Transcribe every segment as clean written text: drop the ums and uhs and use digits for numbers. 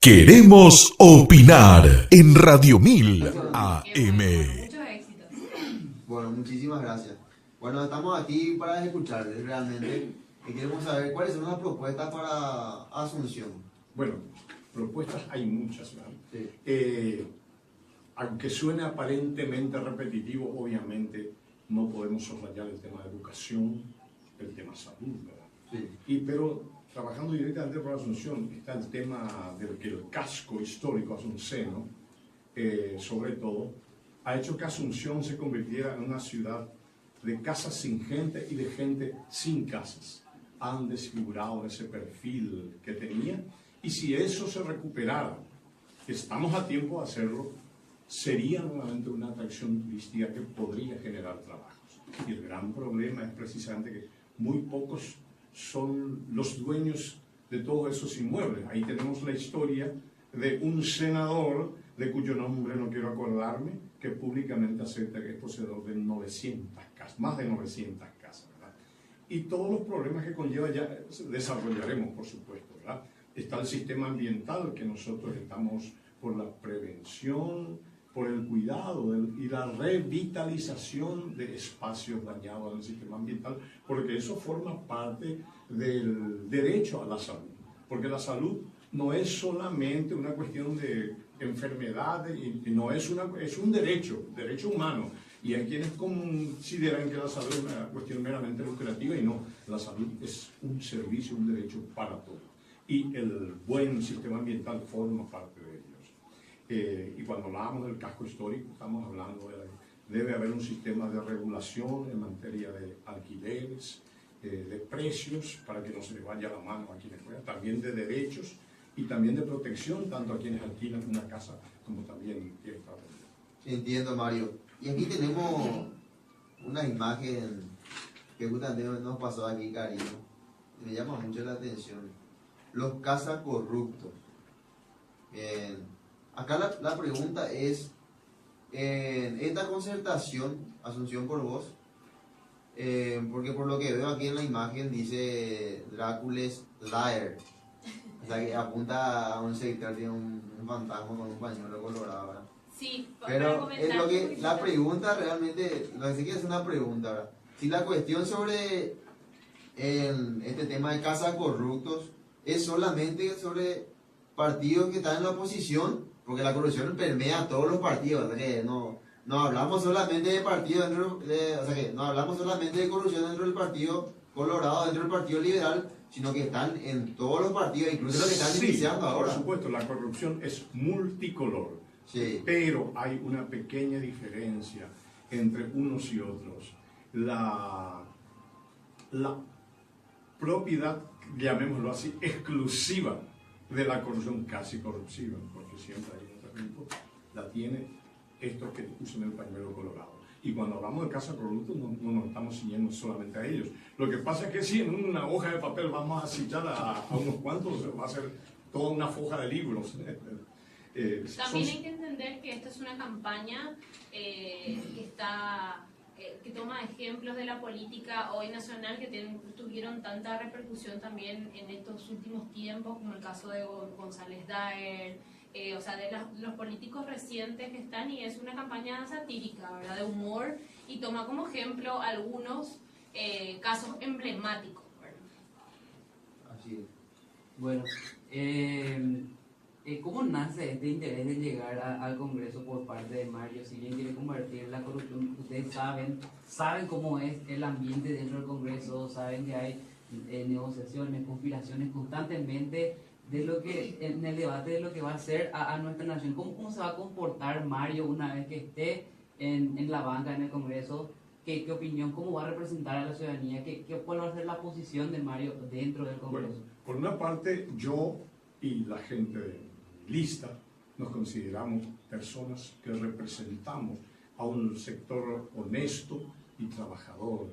Queremos opinar en Radio 1000 AM. Muchos éxitos. Bueno, muchísimas gracias. Bueno, estamos aquí para escucharles realmente y queremos saber cuáles son las propuestas para Asunción. Bueno, propuestas hay muchas, ¿verdad? Sí. Aunque suene aparentemente repetitivo, obviamente no podemos soslayar el tema de educación, el tema salud, ¿verdad? Sí. Pero trabajando directamente por Asunción está el tema del que el casco histórico asunceno, sobre todo, ha hecho que Asunción se convirtiera en una ciudad de casas sin gente y de gente sin casas. Han desfigurado ese perfil que tenía, y si eso se recuperara, estamos a tiempo de hacerlo, sería nuevamente una atracción turística que podría generar trabajos. Y el gran problema es precisamente que muy pocos son los dueños de todos esos inmuebles. Ahí tenemos la historia de un senador, de cuyo nombre no quiero acordarme, que públicamente acepta que es poseedor de 900 casas, más de 900 casas, ¿verdad? Y todos los problemas que conlleva ya desarrollaremos, por supuesto, ¿verdad? Está el sistema ambiental, que nosotros estamos por la prevención, por el cuidado y la revitalización de espacios dañados en el sistema ambiental, porque eso forma parte del derecho a la salud. Porque la salud no es solamente una cuestión de enfermedades, y no es un derecho humano. Y hay quienes consideran que la salud es una cuestión meramente lucrativa, y no, la salud es un servicio, un derecho para todos. Y el buen sistema ambiental forma parte de ellos. Y cuando hablamos del casco histórico, estamos hablando debe haber un sistema de regulación en materia de alquileres, de precios, para que no se le vaya la mano a quienes juegan, también de derechos y también de protección, tanto a quienes alquilan una casa como también quienes para vender. Entiendo, Mario. Y aquí tenemos una imagen que justamente nos pasó aquí, cariño. Me llama mucho la atención. Los cazacorruptos. Acá la pregunta es, en esta concertación, Asunción por Vos, porque por lo que veo aquí en la imagen dice Drácules Lair, o sea que apunta a un sector, tiene un fantasma con un pañuelo colorado, ¿verdad? Sí, Pero es lo que la pregunta realmente, lo que sí que es una pregunta, ¿verdad? Si la cuestión sobre este tema de cazacorruptos es solamente sobre partidos que están en la oposición, porque la corrupción permea a todos los partidos, o sea que no hablamos solamente de partidos o sea que no hablamos solamente de corrupción dentro del Partido Colorado, dentro del Partido Liberal, sino que están en todos los partidos, incluso los que están iniciando ahora. Por supuesto, la corrupción es multicolor, Sí. pero hay una pequeña diferencia entre unos y otros. La propiedad, llamémoslo así, exclusiva de la corrupción, casi corruptiva, porque siempre hay otro tipo, la tiene estos que usan el pañuelo colorado. Y cuando hablamos de cazacorruptos no nos estamos siguiendo solamente a ellos. Lo que pasa es que si en una hoja de papel vamos a citar a unos cuantos, va a ser toda una foja de libros. También hay que entender que esta es una campaña que toma ejemplos de la política hoy nacional que tuvieron tanta repercusión también en estos últimos tiempos, como el caso de González Daer, o sea, de los políticos recientes que están, y es una campaña satírica, ¿verdad?, de humor, y toma como ejemplo algunos casos emblemáticos, ¿verdad? Así es. Bueno, ¿cómo nace este interés de llegar al Congreso por parte de Mario? Si bien quiere combatir la corrupción, ustedes saben cómo es el ambiente dentro del Congreso, saben que hay negociaciones, conspiraciones constantemente de lo que, en el debate de lo que va a hacer a nuestra nación. ¿Cómo se va a comportar Mario una vez que esté en la banca, en el Congreso? ¿Qué opinión? ¿Cómo va a representar a la ciudadanía? ¿Cuál va a ser la posición de Mario dentro del Congreso? Bueno, por una parte, yo y la gente de mi lista nos consideramos personas que representamos a un sector honesto y trabajador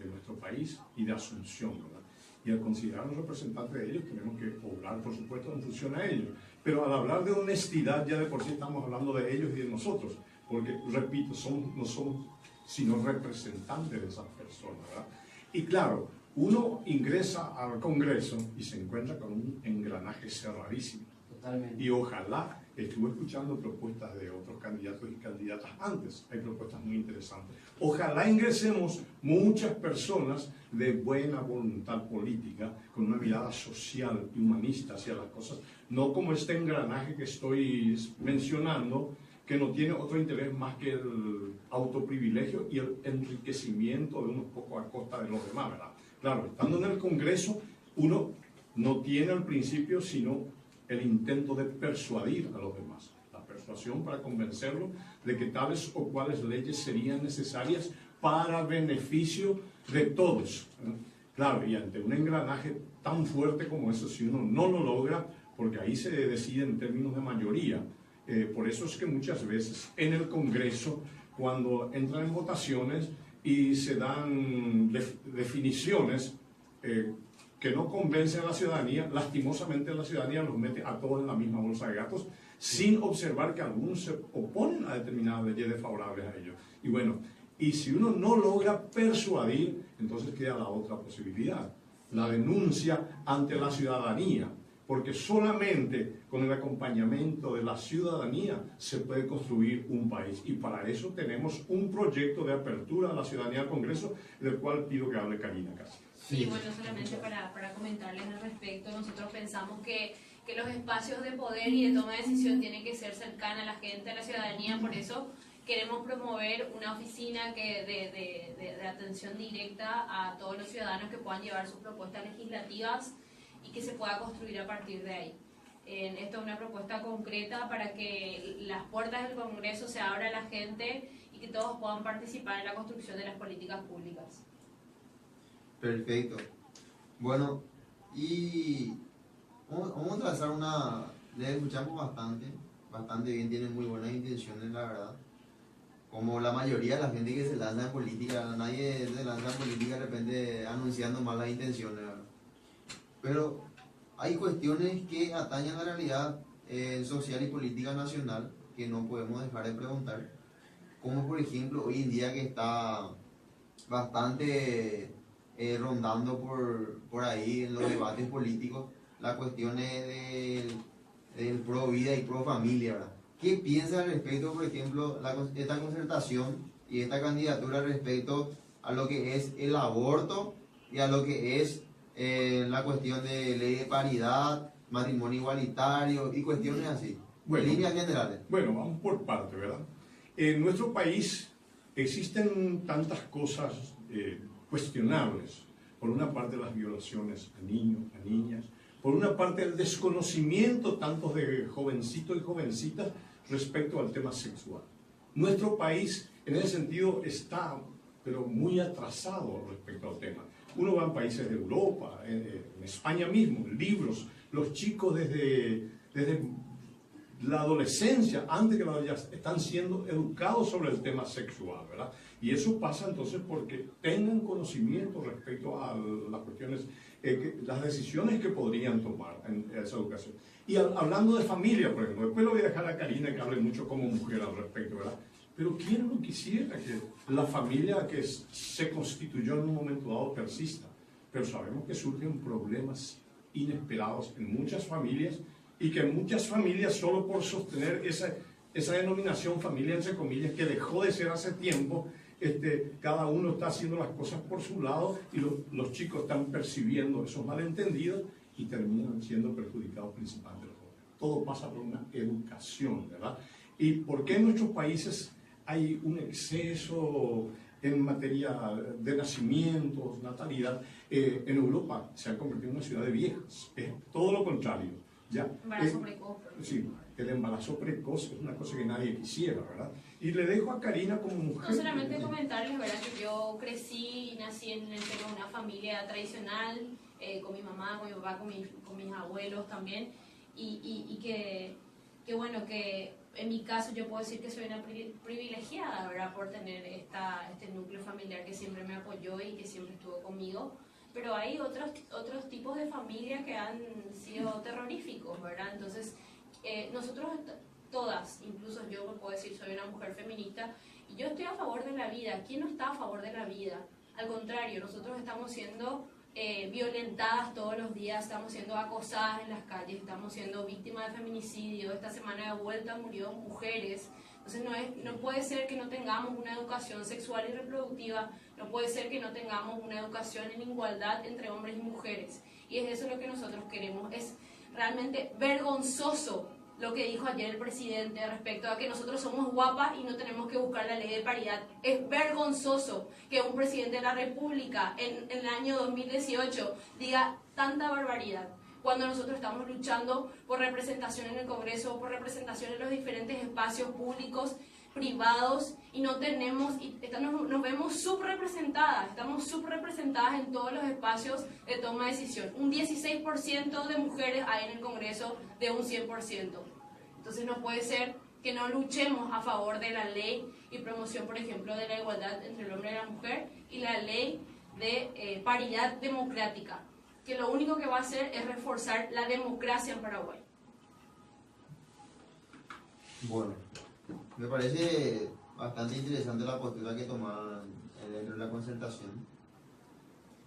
de nuestro país y de Asunción, ¿verdad? Y al considerarnos representantes de ellos, tenemos que obrar, por supuesto, en función a ellos. Pero al hablar de honestidad, ya de por sí estamos hablando de ellos y de nosotros, porque, repito, no somos sino representantes de esas personas, ¿verdad? Y claro, uno ingresa al Congreso y se encuentra con un engranaje cerradísimo. Totalmente. Y ojalá, estuve escuchando propuestas de otros candidatos y candidatas antes, hay propuestas muy interesantes. Ojalá ingresemos muchas personas de buena voluntad política, con una mirada social y humanista hacia las cosas, no como este engranaje que estoy mencionando, que no tiene otro interés más que el autoprivilegio y el enriquecimiento de unos pocos a costa de los demás, ¿verdad? Claro, estando en el Congreso, uno no tiene al principio sino el intento de persuadir a los demás, la persuasión para convencerlos de que tales o cuales leyes serían necesarias para beneficio de todos, ¿eh? Claro, y ante un engranaje tan fuerte como eso, si uno no lo logra, porque ahí se decide en términos de mayoría, por eso es que muchas veces en el Congreso, cuando entran en votaciones y se dan definiciones que no convencen a la ciudadanía, lastimosamente la ciudadanía los mete a todos en la misma bolsa de gatos, sin observar que algunos se oponen a determinadas leyes desfavorables a ellos. Y bueno, y si uno no logra persuadir, entonces queda la otra posibilidad, la denuncia ante la ciudadanía, porque solamente con el acompañamiento de la ciudadanía se puede construir un país. Y para eso tenemos un proyecto de apertura a la ciudadanía al Congreso, del cual pido que hable Karina Casi. Sí, bueno, solamente para comentarles al respecto, nosotros pensamos que los espacios de poder y de toma de decisión tienen que ser cercanos a la gente, a la ciudadanía, por eso queremos promover una oficina de atención directa a todos los ciudadanos que puedan llevar sus propuestas legislativas y que se pueda construir a partir de ahí. Esto es una propuesta concreta para que las puertas del Congreso se abran a la gente y que todos puedan participar en la construcción de las políticas públicas. Perfecto. Bueno, y vamos a trazar una... Les escuchamos bastante bien, tienen muy buenas intenciones, la verdad. Como la mayoría de la gente que se lanza en política, nadie se lanza en política de repente anunciando malas intenciones, ¿verdad? Pero hay cuestiones que atañen a la realidad social y política nacional que no podemos dejar de preguntar. Como por ejemplo, hoy en día que está bastante rondando por ahí en los debates políticos, las cuestiones del pro vida y pro familia, ¿verdad? ¿Qué piensa al respecto, por ejemplo, esta concertación y esta candidatura respecto a lo que es el aborto y a lo que es la cuestión de ley de paridad, matrimonio igualitario y cuestiones así, bueno, en líneas generales? Bueno, vamos por parte, ¿verdad? En nuestro país existen tantas cosas cuestionables. Por una parte, las violaciones a niños, a niñas. Por una parte, el desconocimiento tanto de jovencitos y jovencitas respecto al tema sexual. Nuestro país, en ese sentido, está, pero muy atrasado respecto al tema. Uno va en países de Europa, en España mismo, libros, los chicos desde la adolescencia, antes que la adolescencia, están siendo educados sobre el tema sexual, ¿verdad? Y eso pasa entonces porque tengan conocimiento respecto a las cuestiones, las decisiones que podrían tomar en esa educación. Y hablando de familia, por ejemplo, después lo voy a dejar a Karina que hable mucho como mujer al respecto, ¿verdad? Pero ¿quién no quisiera que la familia que se constituyó en un momento dado persista? Pero sabemos que surgen problemas inesperados en muchas familias y que muchas familias, solo por sostener esa denominación familia, entre comillas, que dejó de ser hace tiempo, cada uno está haciendo las cosas por su lado y los chicos están percibiendo esos malentendidos y terminan siendo perjudicados principalmente los jóvenes. Todo pasa por una educación, ¿verdad? ¿Y por qué en nuestros países hay un exceso en materia de nacimientos, natalidad? En Europa se ha convertido en una ciudad de viejas. Es todo lo contrario. ¿Ya? Embarazo precoz. Sí, el embarazo precoz es una cosa que nadie quisiera, ¿verdad? Y le dejo a Karina como mujer. No solamente comentarles, ¿verdad? Que yo crecí y nací en el seno de una familia tradicional, con mi mamá, con mi papá, con mis abuelos también, y que bueno, que en mi caso yo puedo decir que soy una privilegiada, ¿verdad? Por tener este núcleo familiar que siempre me apoyó y que siempre estuvo conmigo. Pero hay otros tipos de familias que han sido terroríficos, ¿verdad? Entonces, nosotros todas, incluso yo me puedo decir, soy una mujer feminista, y yo estoy a favor de la vida. ¿Quién no está a favor de la vida? Al contrario, nosotros estamos siendo violentadas todos los días, estamos siendo acosadas en las calles, estamos siendo víctimas de feminicidio. Esta semana de vuelta murieron mujeres. Entonces no puede ser que no tengamos una educación sexual y reproductiva, no puede ser que no tengamos una educación en igualdad entre hombres y mujeres. Y es eso lo que nosotros queremos. Es realmente vergonzoso lo que dijo ayer el presidente respecto a que nosotros somos guapas y no tenemos que buscar la ley de paridad. Es vergonzoso que un presidente de la República en el año 2018 diga tanta barbaridad, cuando nosotros estamos luchando por representación en el Congreso, por representación en los diferentes espacios públicos, privados, y no tenemos, nos vemos subrepresentadas, estamos subrepresentadas en todos los espacios de toma de decisión. Un 16% de mujeres hay en el Congreso de un 100%. Entonces no puede ser que no luchemos a favor de la ley y promoción, por ejemplo, de la igualdad entre el hombre y la mujer, y la ley de paridad democrática, que lo único que va a hacer es reforzar la democracia en Paraguay. Bueno, me parece bastante interesante la postura que toman dentro de la concertación.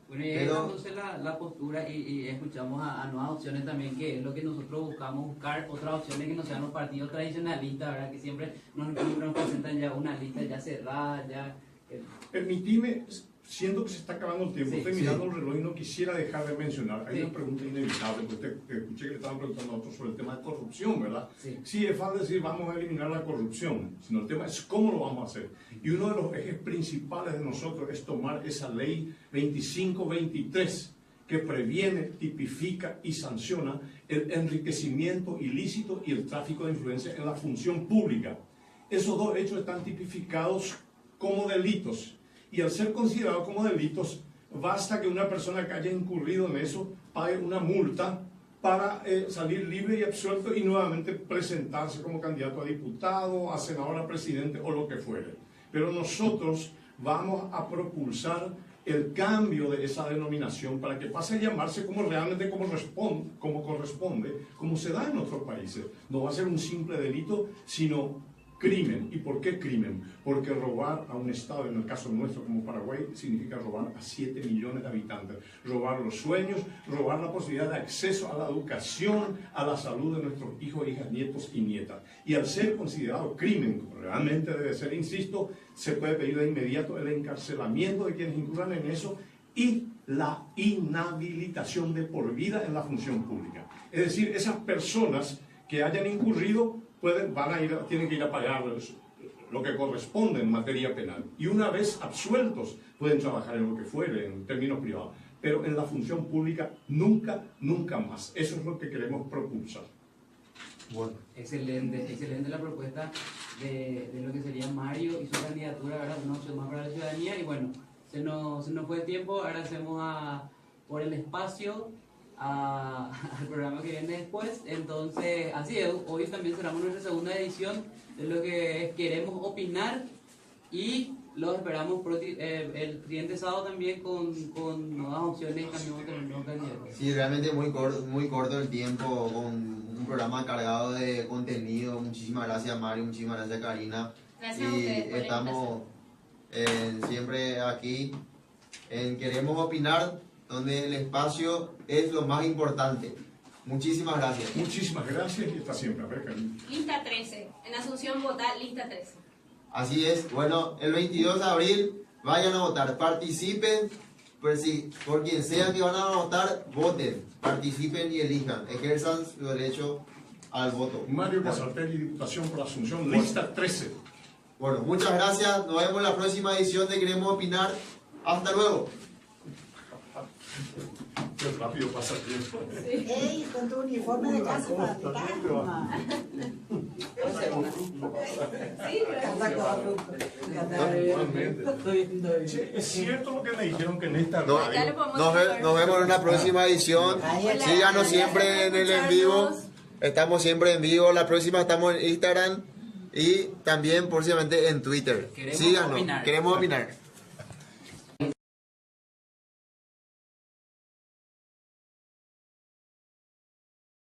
Bueno, y entonces la postura y escuchamos a nuevas opciones también, que es lo que nosotros buscamos, buscar otras opciones que no sean los partidos tradicionalistas, ¿verdad? Que siempre nos presentan ya una lista ya cerrada, ya... Permitime, siendo que se está acabando el tiempo, Sí, estoy mirando el reloj y no quisiera dejar de mencionar, hay una pregunta inevitable, porque escuché que le estaban preguntando a otros sobre el tema de corrupción, ¿verdad? Sí. Es fácil decir vamos a eliminar la corrupción, sino el tema es cómo lo vamos a hacer. Y uno de los ejes principales de nosotros es tomar esa ley 2523, que previene, tipifica y sanciona el enriquecimiento ilícito y el tráfico de influencia en la función pública. Esos dos hechos están tipificados como delitos, y al ser considerados como delitos, basta que una persona que haya incurrido en eso pague una multa para salir libre y absuelto y nuevamente presentarse como candidato a diputado, a senador, a presidente o lo que fuere. Pero nosotros vamos a propulsar el cambio de esa denominación para que pase a llamarse como realmente corresponde, como se da en otros países. No va a ser un simple delito, sino crimen. ¿Y por qué crimen? Porque robar a un Estado, en el caso nuestro como Paraguay, significa robar a 7 millones de habitantes. Robar los sueños, robar la posibilidad de acceso a la educación, a la salud de nuestros hijos, hijas, nietos y nietas. Y al ser considerado crimen, como realmente debe ser, insisto, se puede pedir de inmediato el encarcelamiento de quienes incurran en eso y la inhabilitación de por vida en la función pública. Es decir, esas personas que hayan incurrido tienen que ir a pagar lo que corresponde en materia penal. Y una vez absueltos, pueden trabajar en lo que fuere, en términos privados. Pero en la función pública, nunca, nunca más. Eso es lo que queremos propulsar. Bueno, Excelente la propuesta de lo que sería Mario y su candidatura, ¿verdad? Una opción más para la ciudadanía. Y bueno, se nos fue el tiempo. Agradecemos por el espacio al programa que viene después. Entonces, así es, hoy también cerramos nuestra segunda edición de lo que es Queremos Opinar, y los esperamos el siguiente sábado también con nuevas opciones y cambiamos con nuevos candidatos. sí, realmente muy corto el tiempo, con un programa cargado de contenido. Muchísimas gracias, Mario, muchísimas gracias, Karina. Gracias a Y ustedes por la estamos siempre aquí en Queremos Opinar, donde el espacio es lo más importante. Muchísimas gracias. Muchísimas gracias y hasta siempre. A ver, Karina. Lista 13. En Asunción vota lista 13. Así es. Bueno, el 22 de abril vayan a votar, participen, por quien sea que van a votar, voten, participen y elijan, ejerzan su derecho al voto. Mario Casartelli, Diputación por Asunción, lista 13. Bueno, muchas gracias. Nos vemos en la próxima edición de Queremos Opinar. Hasta luego. Qué rápido pasa el tiempo. Ey, con tu uniforme de casa para Es cierto lo que me dijeron, que en esta No, radio... nos vemos en una próxima edición. Síganos siempre en el en vivo. Estamos siempre en vivo. La próxima estamos en Instagram y también próximamente en Twitter. Queremos Síganos. opinar. Queremos opinar.